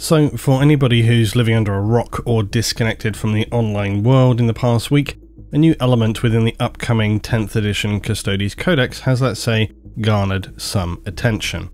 So, for anybody who's living under a rock or disconnected from the online world in the past week, a new element within the upcoming 10th edition Custodes Codex has, let's say, garnered some attention.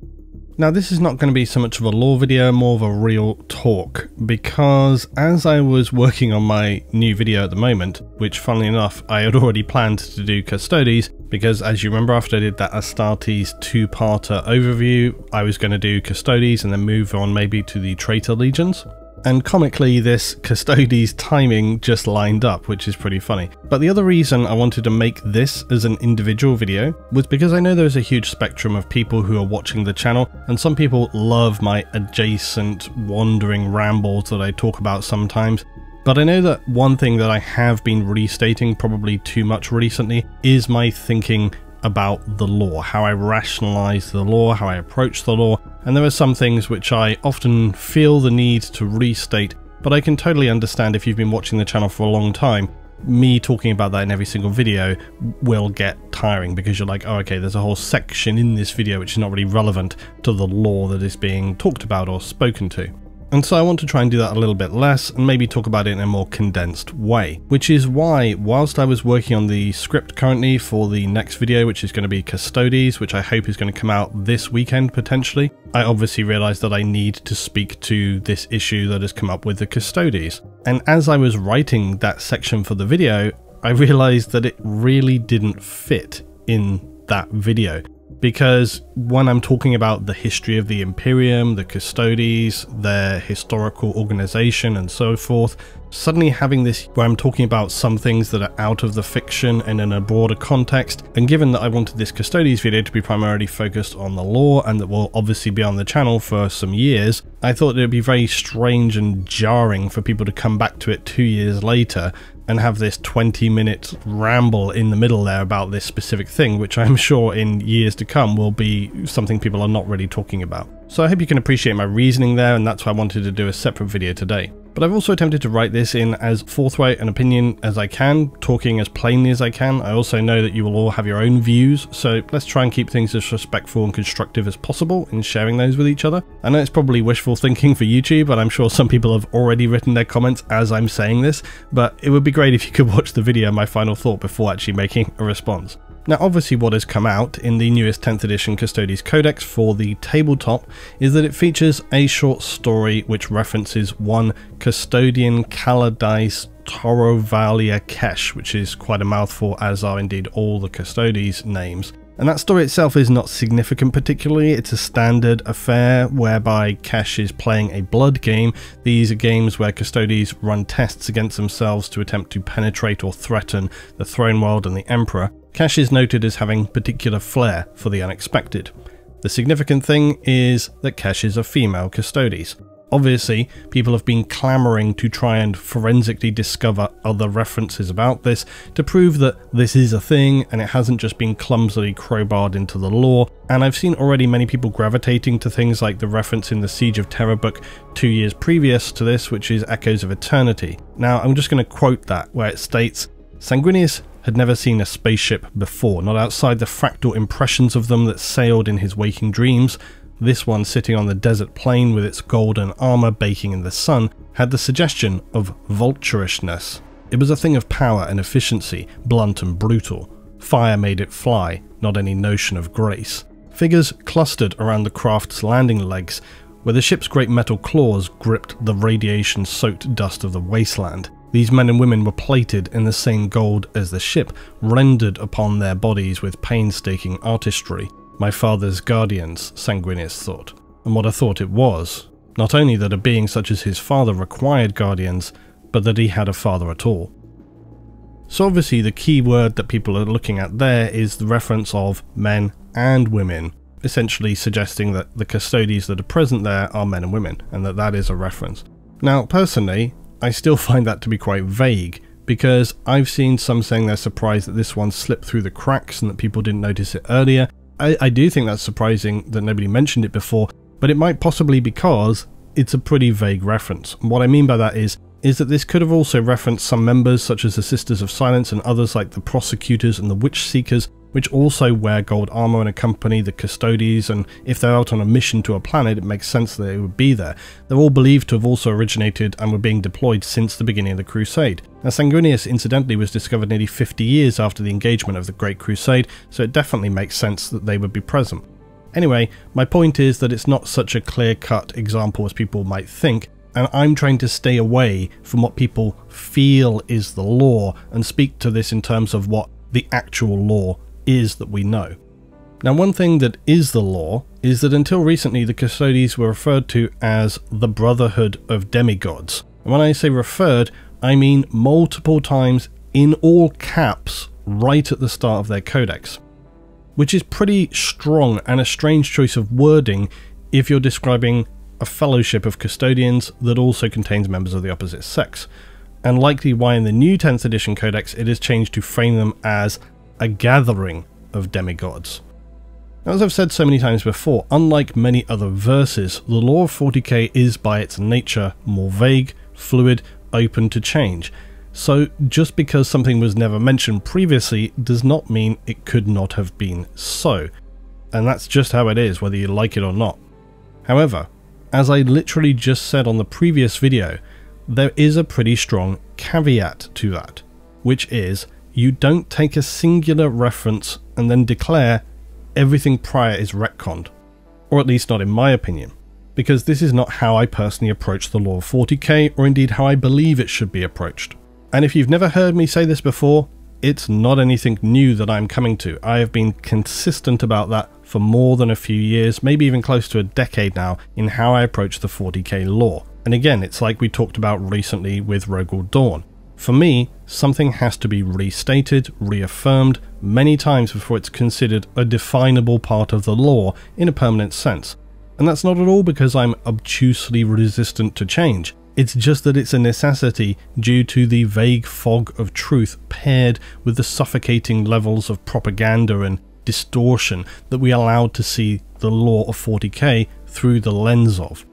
Now, this is not going to be so much of a lore video, more of a real talk, because as I was working on my new video at the moment, which funnily enough I had already planned to do Custodes, because as you remember after I did that Astartes two-parter overview, I was going to do Custodes and then move on maybe to the Traitor Legions. And comically, this Custodes timing just lined up, which is pretty funny. But the other reason I wanted to make this as an individual video was because I know there's a huge spectrum of people who are watching the channel, and some people love my adjacent wandering rambles that I talk about sometimes. But I know that one thing that I have been restating probably too much recently is my thinking about the lore, how I rationalize the lore, how I approach the lore, and there are some things which I often feel the need to restate, but I can totally understand if you've been watching the channel for a long time, me talking about that in every single video will get tiring because you're like, oh okay, there's a whole section in this video which is not really relevant to the lore that is being talked about or spoken to. And so I want to try and do that a little bit less and maybe talk about it in a more condensed way, which is why whilst I was working on the script currently for the next video, which is going to be Custodes, which I hope is going to come out this weekend potentially, I obviously realized that I need to speak to this issue that has come up with the Custodes. And as I was writing that section for the video, I realized that it really didn't fit in that video. Because when I'm talking about the history of the Imperium, the Custodes, their historical organization and so forth, suddenly having this where I'm talking about some things that are out of the fiction and in a broader context, and given that I wanted this Custodes video to be primarily focused on the lore and that will obviously be on the channel for some years, I thought it would be very strange and jarring for people to come back to it 2 years later and have this 20-minute ramble in the middle there about this specific thing, which I'm sure in years to come will be something people are not really talking about. So I hope you can appreciate my reasoning there, and that's why I wanted to do a separate video today. But I've also attempted to write this in as forthright an opinion as I can, talking as plainly as I can. I also know that you will all have your own views, so let's try and keep things as respectful and constructive as possible in sharing those with each other. I know it's probably wishful thinking for YouTube, and I'm sure some people have already written their comments as I'm saying this, but it would be great if you could watch the video, my final thought, before actually making a response. Now obviously what has come out in the newest 10th edition Custodes Codex for the tabletop is that it features a short story which references one Custodian Caladice Torovalia Kesh, which is quite a mouthful, as are indeed all the Custodes names. And that story itself is not significant particularly. It's a standard affair whereby Kesh is playing a blood game. These are games where Custodes run tests against themselves to attempt to penetrate or threaten the throne world and the Emperor. Kesh is noted as having particular flair for the unexpected. The significant thing is that Kesh is a female Custodes. Obviously, people have been clamouring to try and forensically discover other references about this to prove that this is a thing and it hasn't just been clumsily crowbarred into the lore, and I've seen already many people gravitating to things like the reference in the Siege of Terror book 2 years previous to this, which is Echoes of Eternity. Now, I'm just going to quote that, where it states, "Sanguinius had never seen a spaceship before, not outside the fractal impressions of them that sailed in his waking dreams. This one, sitting on the desert plain with its golden armour baking in the sun, had the suggestion of vulturishness. It was a thing of power and efficiency, blunt and brutal. Fire made it fly, not any notion of grace. Figures clustered around the craft's landing legs, where the ship's great metal claws gripped the radiation-soaked dust of the wasteland. These men and women were plated in the same gold as the ship, rendered upon their bodies with painstaking artistry. My father's guardians, Sanguinius thought. And what a thought it was. Not only that a being such as his father required guardians, but that he had a father at all." So obviously the key word that people are looking at there is the reference of men and women, essentially suggesting that the Custodes that are present there are men and women, and that that is a reference. Now personally, I still find that to be quite vague, because I've seen some saying they're surprised that this one slipped through the cracks and that people didn't notice it earlier. I do think that's surprising that nobody mentioned it before, but it might possibly because it's a pretty vague reference. And what I mean by that is that this could have also referenced some members such as the Sisters of Silence and others like the Prosecutors and the Witch Seekers, which also wear gold armor and accompany the Custodes, and if they're out on a mission to a planet, it makes sense that they would be there. They're all believed to have also originated and were being deployed since the beginning of the Crusade. Now, Sanguinius incidentally was discovered nearly 50 years after the engagement of the Great Crusade, so it definitely makes sense that they would be present. Anyway, my point is that it's not such a clear-cut example as people might think, and I'm trying to stay away from what people feel is the lore and speak to this in terms of what the actual lore is that we know. Now, one thing that is the lore is that until recently the Custodes were referred to as the Brotherhood of Demigods. And when I say referred, I mean multiple times in all caps right at the start of their codex, which is pretty strong and a strange choice of wording if you're describing a fellowship of custodians that also contains members of the opposite sex, and likely why in the new 10th edition codex it is changed to frame them as a gathering of demigods. Now, as I've said so many times before, unlike many other verses, the lore of 40k is by its nature more vague, fluid, open to change. So just because something was never mentioned previously does not mean it could not have been so. And that's just how it is, whether you like it or not. However, as I literally just said on the previous video, there is a pretty strong caveat to that, which is you don't take a singular reference and then declare everything prior is retconned, or at least not in my opinion, because this is not how I personally approach the lore of 40k, or indeed how I believe it should be approached. And if you've never heard me say this before, it's not anything new that I'm coming to. I have been consistent about that for more than a few years, maybe even close to a decade now, in how I approach the 40k lore. And again, it's like we talked about recently with Rogal Dawn. For me, something has to be restated, reaffirmed many times before it's considered a definable part of the lore in a permanent sense. And that's not at all because I'm obtusely resistant to change. It's just that it's a necessity due to the vague fog of truth paired with the suffocating levels of propaganda and distortion that we allowed to see the lore of 40k through the lens of.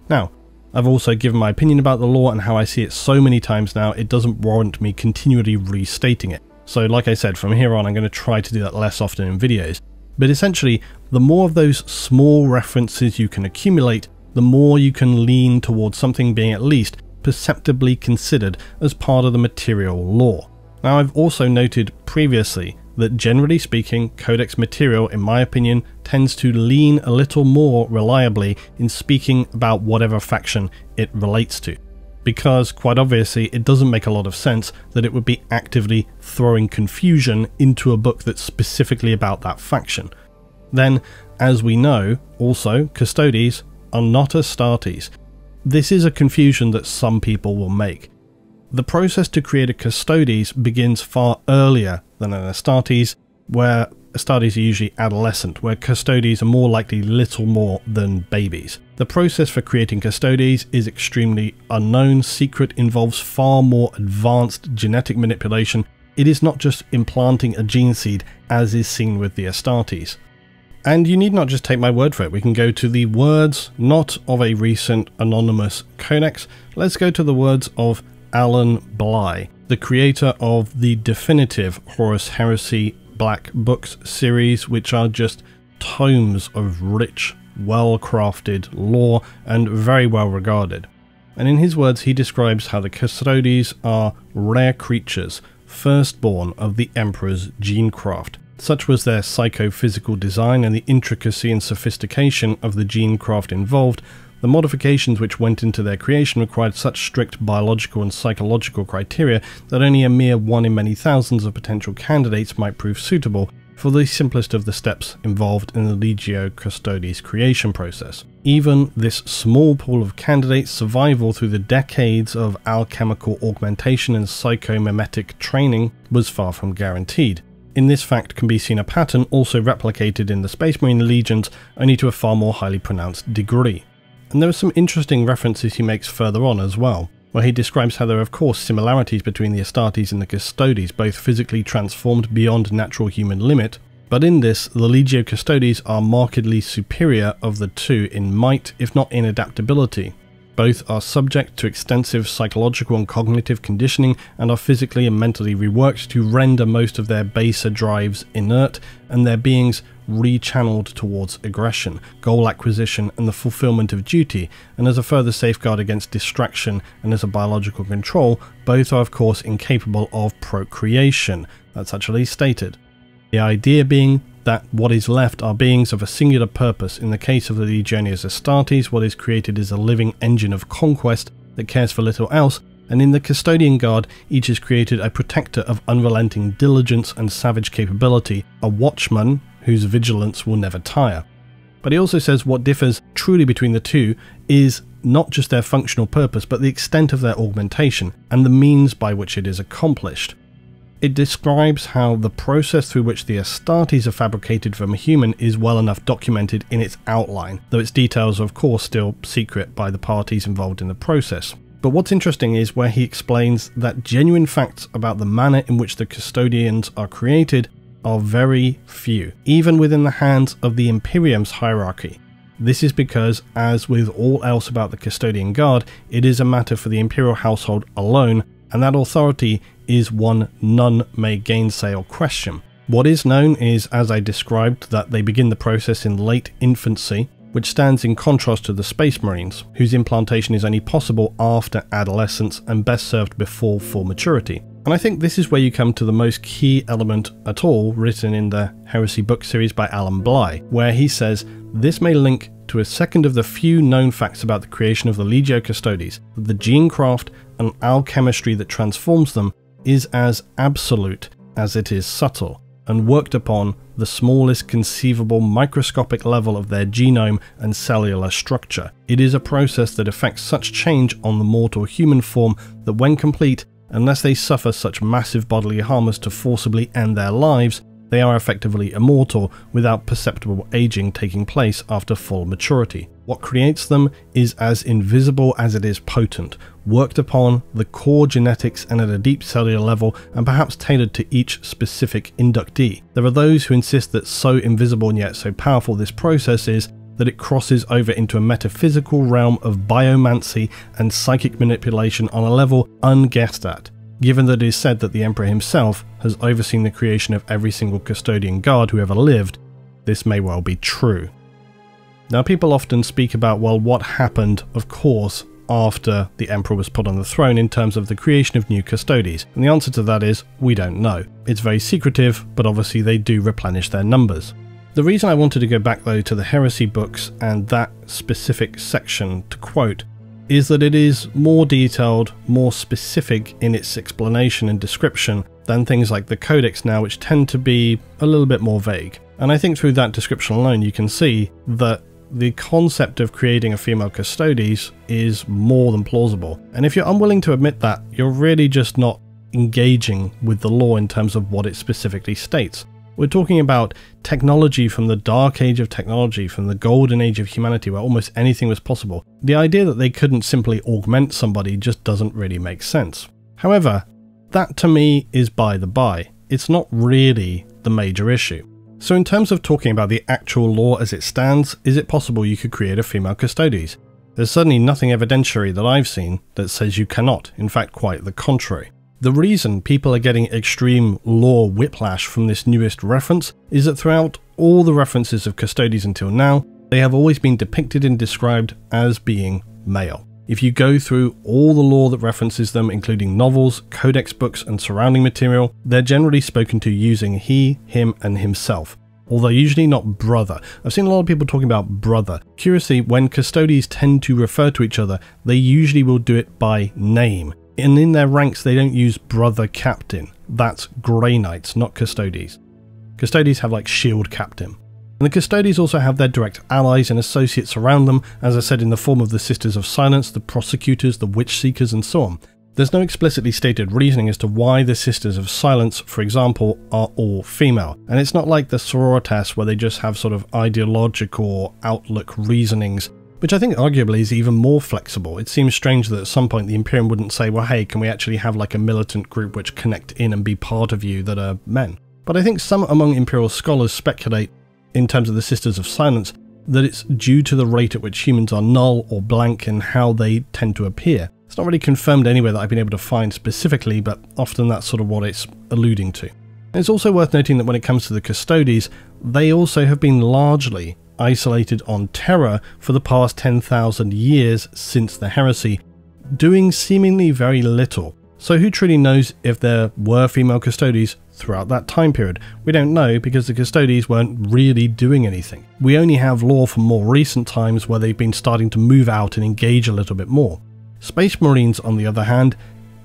Now, I've also given my opinion about the lore and how I see it so many times now, it doesn't warrant me continually restating it. So like I said, from here on I'm going to try to do that less often in videos. But essentially, the more of those small references you can accumulate, the more you can lean towards something being at least perceptibly considered as part of the material lore. Now, I've also noted previously that generally speaking, codex material, in my opinion, tends to lean a little more reliably in speaking about whatever faction it relates to. Because, quite obviously, it doesn't make a lot of sense that it would be actively throwing confusion into a book that's specifically about that faction. Then, as we know, also, Custodes are not Astartes. This is a confusion that some people will make. The process to create a Custodes begins far earlier than an Astartes, where Astartes are usually adolescent, where Custodes are more likely little more than babies. The process for creating Custodes is extremely unknown, secret, involves far more advanced genetic manipulation. It is not just implanting a gene seed as is seen with the Astartes. And you need not just take my word for it, we can go to the words not of a recent anonymous codex, let's go to the words of Alan Bly, the creator of the definitive Horus Heresy Black Books series, which are just tomes of rich, well-crafted lore and very well regarded. And in his words, he describes how the Custodes are rare creatures, firstborn of the Emperor's genecraft. Such was their psychophysical design and the intricacy and sophistication of the genecraft involved. The modifications which went into their creation required such strict biological and psychological criteria that only a mere one in many thousands of potential candidates might prove suitable for the simplest of the steps involved in the Legio Custodes creation process. Even this small pool of candidates' survival through the decades of alchemical augmentation and psychomimetic training was far from guaranteed. In this fact can be seen a pattern also replicated in the Space Marine legions, only to a far more highly pronounced degree. And there are some interesting references he makes further on as well, where he describes how there are of course similarities between the Astartes and the Custodes, both physically transformed beyond natural human limit, but in this, the Legio Custodes are markedly superior of the two in might, if not in adaptability. Both are subject to extensive psychological and cognitive conditioning and are physically and mentally reworked to render most of their baser drives inert and their beings rechanneled towards aggression, goal acquisition and the fulfillment of duty, and as a further safeguard against distraction and as a biological control, both are of course incapable of procreation. That's actually stated. The idea being that what is left are beings of a singular purpose. In the case of the Legiones Astartes, what is created is a living engine of conquest that cares for little else, and in the Custodian Guard, each is created a protector of unrelenting diligence and savage capability, a watchman whose vigilance will never tire. But he also says what differs truly between the two is not just their functional purpose, but the extent of their augmentation and the means by which it is accomplished. It describes how the process through which the Astartes are fabricated from a human is well enough documented in its outline, though its details are of course still secret by the parties involved in the process. But what's interesting is where he explains that genuine facts about the manner in which the Custodians are created are very few, even within the hands of the Imperium's hierarchy. This is because, as with all else about the Custodian Guard, it is a matter for the Imperial household alone, and that authority is one none may gainsay or question. What is known is, as I described, that they begin the process in late infancy, which stands in contrast to the Space Marines, whose implantation is only possible after adolescence and best served before full maturity. And I think this is where you come to the most key element at all written in the Heresy book series by Alan Bligh, where he says, this may link to a second of the few known facts about the creation of the Legio Custodes, that the gene craft and alchemistry that transforms them is as absolute as it is subtle, and worked upon the smallest conceivable microscopic level of their genome and cellular structure. It is a process that effects such change on the mortal human form that when complete, unless they suffer such massive bodily harm as to forcibly end their lives, they are effectively immortal without perceptible aging taking place after full maturity. What creates them is as invisible as it is potent, worked upon the core genetics and at a deep cellular level, and perhaps tailored to each specific inductee. There are those who insist that so invisible and yet so powerful this process is that it crosses over into a metaphysical realm of biomancy and psychic manipulation on a level unguessed at. Given that it is said that the Emperor himself has overseen the creation of every single Custodian Guard who ever lived, this may well be true. Now, people often speak about, well, what happened, of course, after the Emperor was put on the throne in terms of the creation of new Custodes, and the answer to that is, we don't know. It's very secretive, but obviously they do replenish their numbers. The reason I wanted to go back though to the Heresy books and that specific section to quote is that it is more detailed, more specific in its explanation and description than things like the Codex now, which tend to be a little bit more vague. And I think through that description alone you can see that the concept of creating a female Custodes is more than plausible. And if you're unwilling to admit that, you're really just not engaging with the law in terms of what it specifically states. We're talking about technology from the dark age of technology, from the golden age of humanity where almost anything was possible. The idea that they couldn't simply augment somebody just doesn't really make sense. However, that to me is by the by. It's not really the major issue. So in terms of talking about the actual law as it stands, is it possible you could create a female Custodes? There's certainly nothing evidentiary that I've seen that says you cannot, in fact quite the contrary. The reason people are getting extreme law whiplash from this newest reference is that throughout all the references of Custodes until now, they have always been depicted and described as being male. If you go through all the lore that references them, including novels, codex books and surrounding material, they're generally spoken to using he, him and himself, although usually not brother. I've seen a lot of people talking about brother. Curiously, when Custodes tend to refer to each other, they usually will do it by name. And in their ranks they don't use brother captain. That's Grey Knights, not Custodes. Custodes have like shield captain. And the Custodes also have their direct allies and associates around them, as I said, in the form of the Sisters of Silence, the Prosecutors, the Witch Seekers and so on. There's no explicitly stated reasoning as to why the Sisters of Silence, for example, are all female. And it's not like the Sororitas where they just have sort of ideological outlook reasonings, which I think arguably is even more flexible. It seems strange that at some point the Imperium wouldn't say, well, hey, can we actually have like a militant group which connect in and be part of you that are men? But I think some among Imperial scholars speculate, in terms of the Sisters of Silence, that it's due to the rate at which humans are null or blank and how they tend to appear. It's not really confirmed anywhere that I've been able to find specifically, but often that's sort of what it's alluding to. It's also worth noting that when it comes to the Custodes, they also have been largely isolated on Terra for the past 10,000 years since the heresy, doing seemingly very little. So who truly knows if there were female Custodes throughout that time period? We don't know because the Custodes weren't really doing anything. We only have lore from more recent times where they've been starting to move out and engage a little bit more. Space Marines, on the other hand,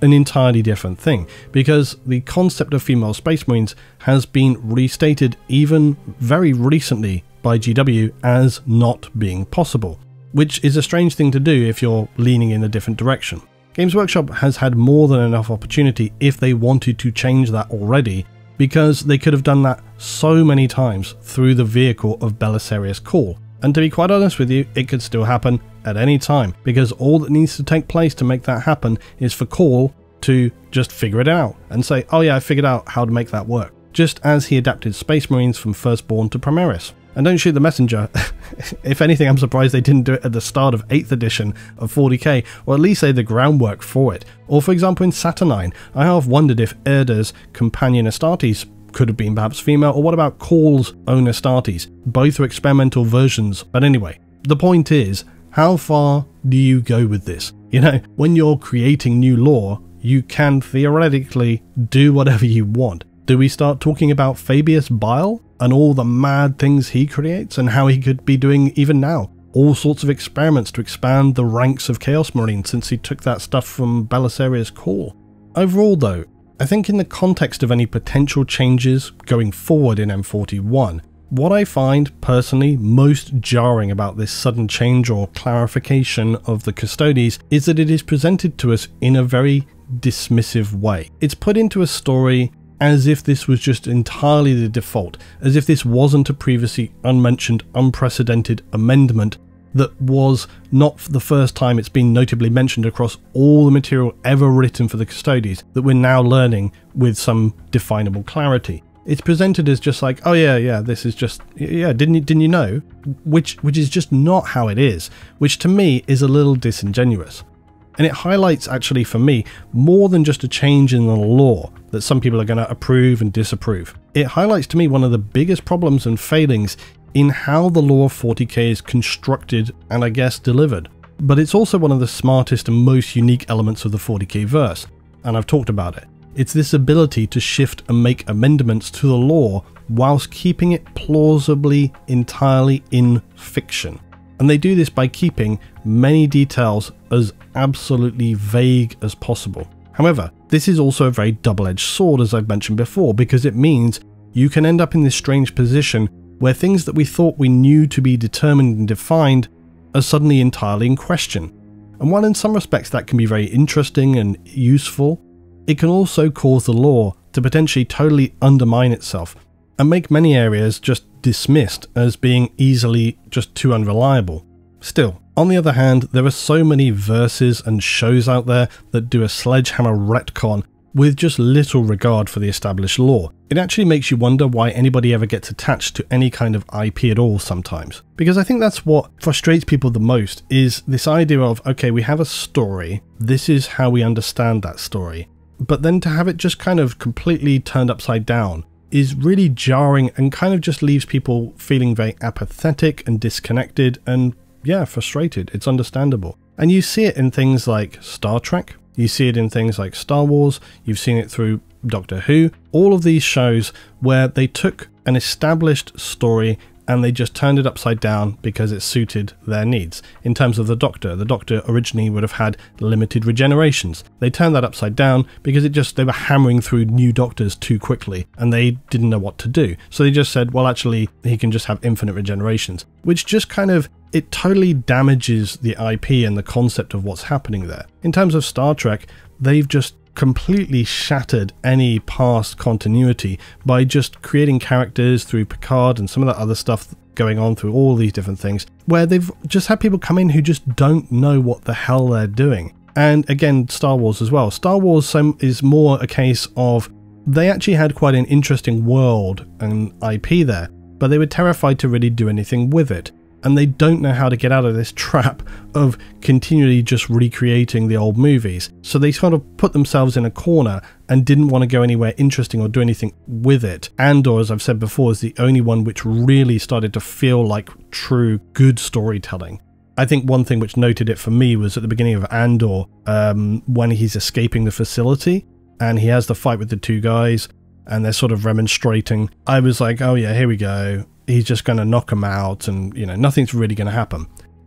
an entirely different thing, because the concept of female Space Marines has been restated even very recently by GW as not being possible, which is a strange thing to do if you're leaning in a different direction. Games Workshop has had more than enough opportunity if they wanted to change that already, because they could have done that so many times through the vehicle of Belisarius Call. And to be quite honest with you, it could still happen at any time, because all that needs to take place to make that happen is for Call to just figure it out and say, oh yeah, I figured out how to make that work. Just as he adapted Space Marines from Firstborn to Primaris. And don't shoot the messenger. If anything, I'm surprised they didn't do it at the start of 8th edition of 40k, or at least lay the groundwork for it. Or for example in Saturnine, I have wondered if Erda's companion Astartes could have been perhaps female, or what about Call's own Astartes? Both are experimental versions, but anyway, the point is, how far do you go with this? You know, when you're creating new lore, you can theoretically do whatever you want. Do we start talking about Fabius Bile and all the mad things he creates and how he could be doing even now? All sorts of experiments to expand the ranks of Chaos Marines since he took that stuff from Belisarius Call. Overall though, I think in the context of any potential changes going forward in M41, what I find personally most jarring about this sudden change or clarification of the Custodes is that it is presented to us in a very dismissive way. It's put into a story as if this was just entirely the default, as if this wasn't a previously unmentioned, unprecedented amendment that was not the first time it's been notably mentioned across all the material ever written for the Custodes that we're now learning with some definable clarity. It's presented as just like, oh yeah, this is just, yeah, didn't you know? Which is just not how it is, which to me is a little disingenuous. And it highlights, actually for me, more than just a change in the lore that some people are going to approve and disapprove. It highlights to me one of the biggest problems and failings in how the lore of 40k is constructed and I guess delivered. But it's also one of the smartest and most unique elements of the 40k verse, and I've talked about it. It's this ability to shift and make amendments to the lore whilst keeping it plausibly entirely in fiction. And they do this by keeping many details as absolutely vague as possible. However, this is also a very double-edged sword, as I've mentioned before, because it means you can end up in this strange position where things that we thought we knew to be determined and defined are suddenly entirely in question. And while in some respects that can be very interesting and useful, it can also cause the lore to potentially totally undermine itself and make many areas just dismissed as being easily just too unreliable. Still, on the other hand, there are so many verses and shows out there that do a sledgehammer retcon with just little regard for the established lore. It actually makes you wonder why anybody ever gets attached to any kind of IP at all sometimes. Because I think that's what frustrates people the most, is this idea of, okay, we have a story, this is how we understand that story, but then to have it just kind of completely turned upside down is really jarring and kind of just leaves people feeling very apathetic and disconnected and, yeah, frustrated. It's understandable. And you see it in things like Star Trek, you see it in things like Star Wars, you've seen it through Doctor Who, all of these shows where they took an established story and they just turned it upside down because it suited their needs. In terms of the Doctor originally would have had limited regenerations. They turned that upside down because they were hammering through new Doctors too quickly and they didn't know what to do. So they just said, well, actually, he can just have infinite regenerations, which just kind of, it totally damages the IP and the concept of what's happening there. In terms of Star Trek, they've just completely shattered any past continuity by just creating characters through Picard and some of that other stuff going on through all these different things, where they've just had people come in who just don't know what the hell they're doing. And again, Star Wars as well. Star Wars is more a case of they actually had quite an interesting world and IP there, but they were terrified to really do anything with it. and they don't know how to get out of this trap of continually just recreating the old movies. So they sort of put themselves in a corner and didn't want to go anywhere interesting or do anything with it. Andor, as I've said before, is the only one which really started to feel like true good storytelling. I think one thing which noted it for me was at the beginning of Andor, when he's escaping the facility and he has the fight with the two guys and they're sort of remonstrating. I was like, oh yeah, here we go. He's just going to knock him out and, you know, nothing's really going to happen.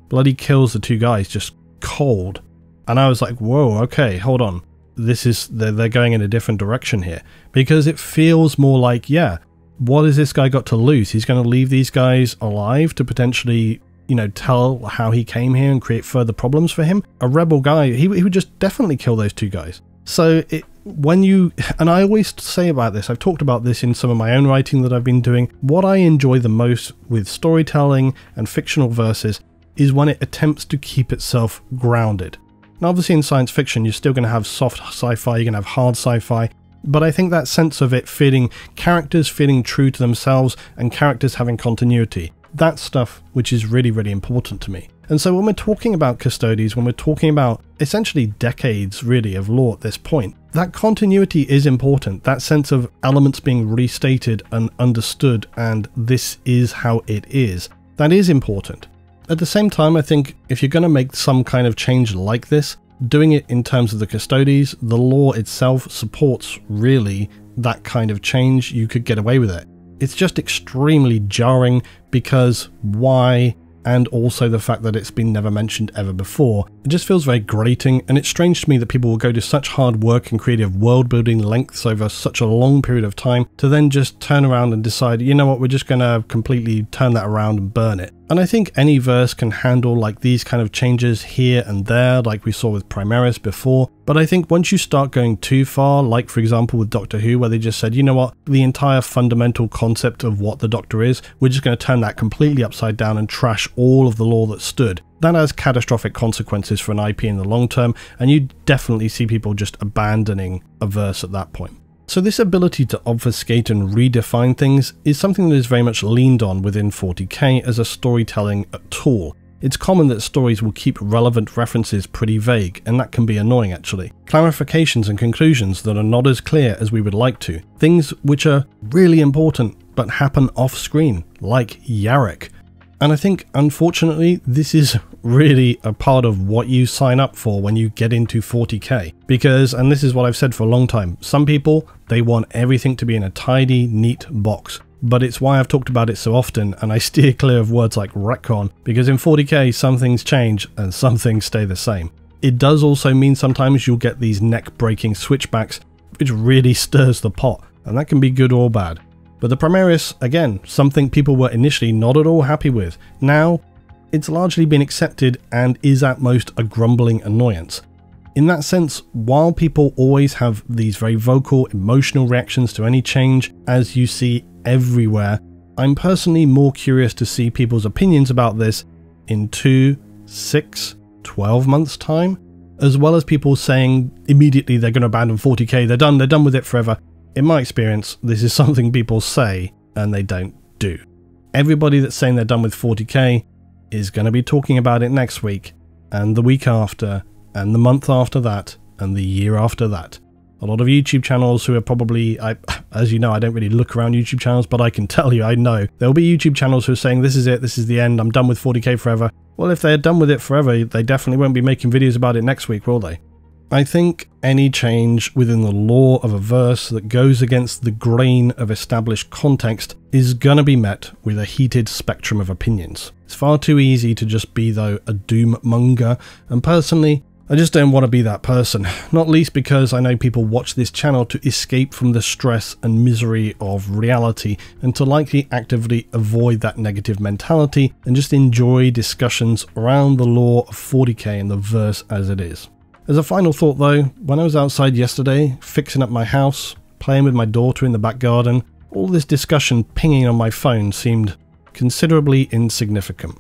Bloody kills the two guys just cold. And I was like, whoa, okay, hold on. They're going in a different direction here. Because it feels more like, yeah, what has this guy got to lose? He's going to leave these guys alive to potentially, you know, tell how he came here and create further problems for him. A rebel guy, he would just definitely kill those two guys. So and I always say about this, I've talked about this in some of my own writing that I've been doing, what I enjoy the most with storytelling and fictional verses is when it attempts to keep itself grounded. Now obviously in science fiction you're still going to have soft sci-fi, you're going to have hard sci-fi, but I think that sense of it characters feeling true to themselves and characters having continuity, that's stuff which is really, really important to me. And so when we're talking about Custodes, when we're talking about essentially decades really of lore at this point, that continuity is important. That sense of elements being restated and understood and this is how it is, that is important. At the same time, I think if you're going to make some kind of change like this, doing it in terms of the Custodes, the lore itself supports really that kind of change. You could get away with it. It's just extremely jarring because why? And also the fact that it's been never mentioned ever before. It just feels very grating, and it's strange to me that people will go to such hard work and creative world building lengths over such a long period of time to then just turn around and decide, you know what, we're just going to completely turn that around and burn it. And I think any verse can handle like these kind of changes here and there, like we saw with Primaris before. But I think once you start going too far, like for example with Doctor Who, where they just said, you know what, the entire fundamental concept of what the Doctor is, we're just going to turn that completely upside down and trash all of the lore that stood. That has catastrophic consequences for an IP in the long term, and you definitely see people just abandoning a verse at that point. So this ability to obfuscate and redefine things is something that is very much leaned on within 40k as a storytelling tool. It's common that stories will keep relevant references pretty vague, and that can be annoying actually. Clarifications and conclusions that are not as clear as we would like to. Things which are really important but happen off screen, like Yarrick. And I think, unfortunately, this is really a part of what you sign up for when you get into 40k. Because, and this is what I've said for a long time, some people, they want everything to be in a tidy, neat box. But it's why I've talked about it so often, and I steer clear of words like retcon, because in 40k some things change and some things stay the same. It does also mean sometimes you'll get these neck-breaking switchbacks, which really stirs the pot, and that can be good or bad. But the Primaris, again, something people were initially not at all happy with. Now, it's largely been accepted and is at most a grumbling annoyance. In that sense, while people always have these very vocal, emotional reactions to any change, as you see everywhere, I'm personally more curious to see people's opinions about this in 2, 6, 12 months' time, as well as people saying immediately they're going to abandon 40k, they're done with it forever. In my experience, this is something people say and they don't do. Everybody that's saying they're done with 40k is going to be talking about it next week, and the week after, and the month after that, and the year after that. A lot of YouTube channels who are probably, as you know, I don't really look around YouTube channels, but I can tell you, I know, there'll be YouTube channels who are saying, this is it, this is the end, I'm done with 40k forever. Well, if they're done with it forever, they definitely won't be making videos about it next week, will they? I think any change within the lore of a verse that goes against the grain of established context is gonna be met with a heated spectrum of opinions. It's far too easy to just be, though, a doom monger, and personally, I just don't want to be that person, not least because I know people watch this channel to escape from the stress and misery of reality and to likely actively avoid that negative mentality and just enjoy discussions around the lore of 40k and the verse as it is. As a final thought though, when I was outside yesterday, fixing up my house, playing with my daughter in the back garden, all this discussion pinging on my phone seemed considerably insignificant.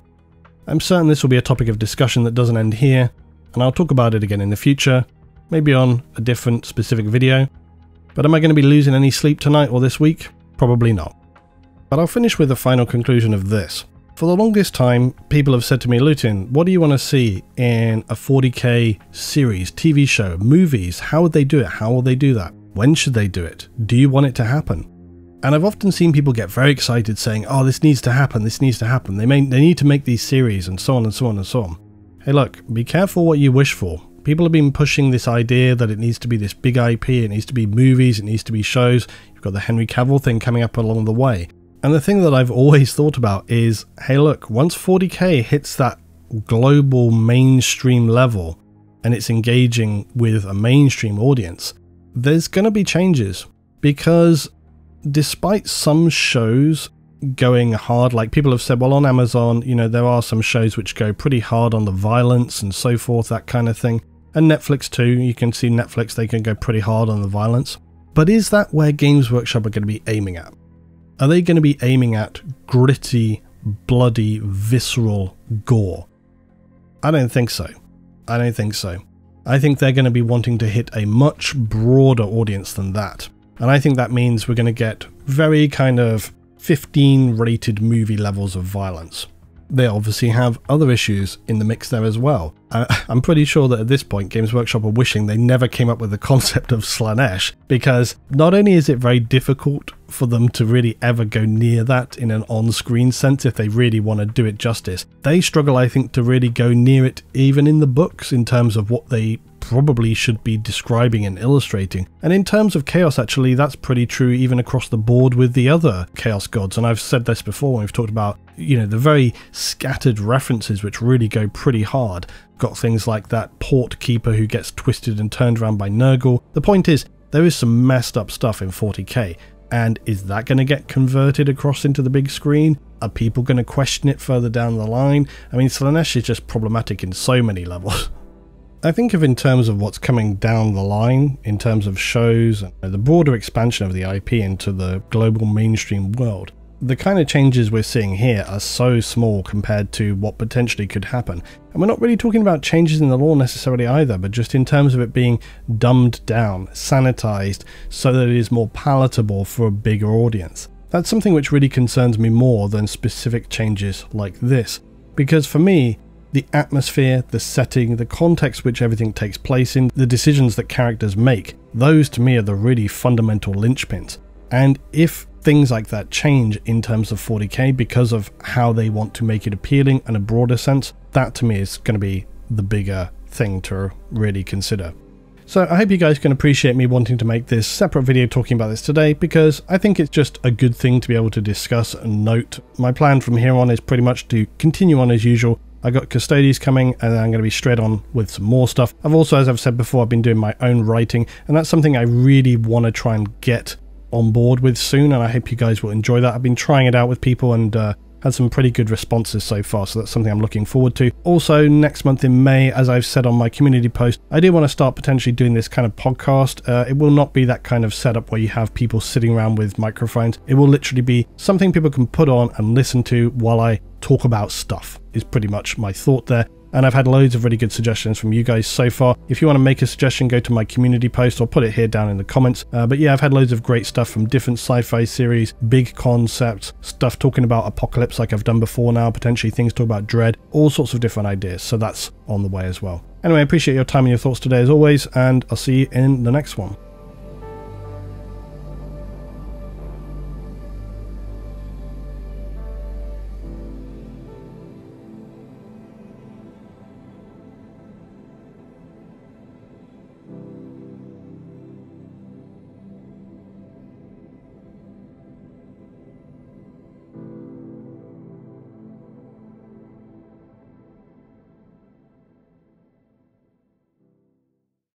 I'm certain this will be a topic of discussion that doesn't end here, and I'll talk about it again in the future, maybe on a different specific video. But am I going to be losing any sleep tonight or this week? Probably not. But I'll finish with a final conclusion of this. For the longest time, people have said to me, Lutin, what do you want to see in a 40k series, TV show, movies? How would they do it? How will they do that? When should they do it? Do you want it to happen? And I've often seen people get very excited saying, oh, this needs to happen, this needs to happen. They need to make these series and so on and so on and so on. Hey, look, be careful what you wish for. People have been pushing this idea that it needs to be this big IP, it needs to be movies, it needs to be shows. You've got the Henry Cavill thing coming up along the way. And the thing that I've always thought about is, hey look, once 40k hits that global mainstream level and it's engaging with a mainstream audience, there's going to be changes. Because despite some shows going hard, like people have said, well, on Amazon, you know, there are some shows which go pretty hard on the violence and so forth, that kind of thing. And Netflix too, you can see Netflix, they can go pretty hard on the violence. But is that where Games Workshop are going to be aiming at? Are they going to be aiming at gritty, bloody, visceral gore? I don't think so. I don't think so. I think they're going to be wanting to hit a much broader audience than that. And I think that means we're going to get very kind of 15 rated movie levels of violence. They obviously have other issues in the mix there as well. I'm pretty sure that at this point Games Workshop are wishing they never came up with the concept of Slanesh, because not only is it very difficult for them to really ever go near that in an on-screen sense if they really want to do it justice, they struggle, I think, to really go near it even in the books in terms of what they probably should be describing and illustrating. And in terms of chaos, actually, that's pretty true even across the board with the other chaos gods. And I've said this before when we've talked about, you know, the very scattered references which really go pretty hard. Got things like that port keeper who gets twisted and turned around by Nurgle. The point is, there is some messed up stuff in 40k. And is that going to get converted across into the big screen? Are people going to question it further down the line? I mean, Slanesh is just problematic in so many levels. I think of in terms of what's coming down the line, in terms of shows, and the broader expansion of the IP into the global mainstream world. The kind of changes we're seeing here are so small compared to what potentially could happen. And we're not really talking about changes in the lore necessarily either, but just in terms of it being dumbed down, sanitized, so that it is more palatable for a bigger audience. That's something which really concerns me more than specific changes like this. Because for me, the atmosphere, the setting, the context which everything takes place in, the decisions that characters make, those to me are the really fundamental linchpins. And if things like that change in terms of 40k because of how they want to make it appealing in a broader sense, that to me is going to be the bigger thing to really consider. So I hope you guys can appreciate me wanting to make this separate video talking about this today, because I think it's just a good thing to be able to discuss and note. My plan from here on is pretty much to continue on as usual. I got Custodies coming, and I'm going to be straight on with some more stuff. I've also, as I've said before, I've been doing my own writing, and that's something I really want to try and get on board with soon, and I hope you guys will enjoy that. I've been trying it out with people and had some pretty good responses so far, so that's something I'm looking forward to. Also, next month in May, as I've said on my community post, I do want to start potentially doing this kind of podcast. It will not be that kind of setup where you have people sitting around with microphones. It will literally be something people can put on and listen to while I talk about stuff, is pretty much my thought there. And I've had loads of really good suggestions from you guys so far. If you want to make a suggestion, go to my community post. I'll put it here down in the comments. But yeah, I've had loads of great stuff from different sci-fi series, big concepts, stuff talking about apocalypse like I've done before now, potentially things talk about dread, all sorts of different ideas. So that's on the way as well. Anyway, I appreciate your time and your thoughts today as always, and I'll see you in the next one.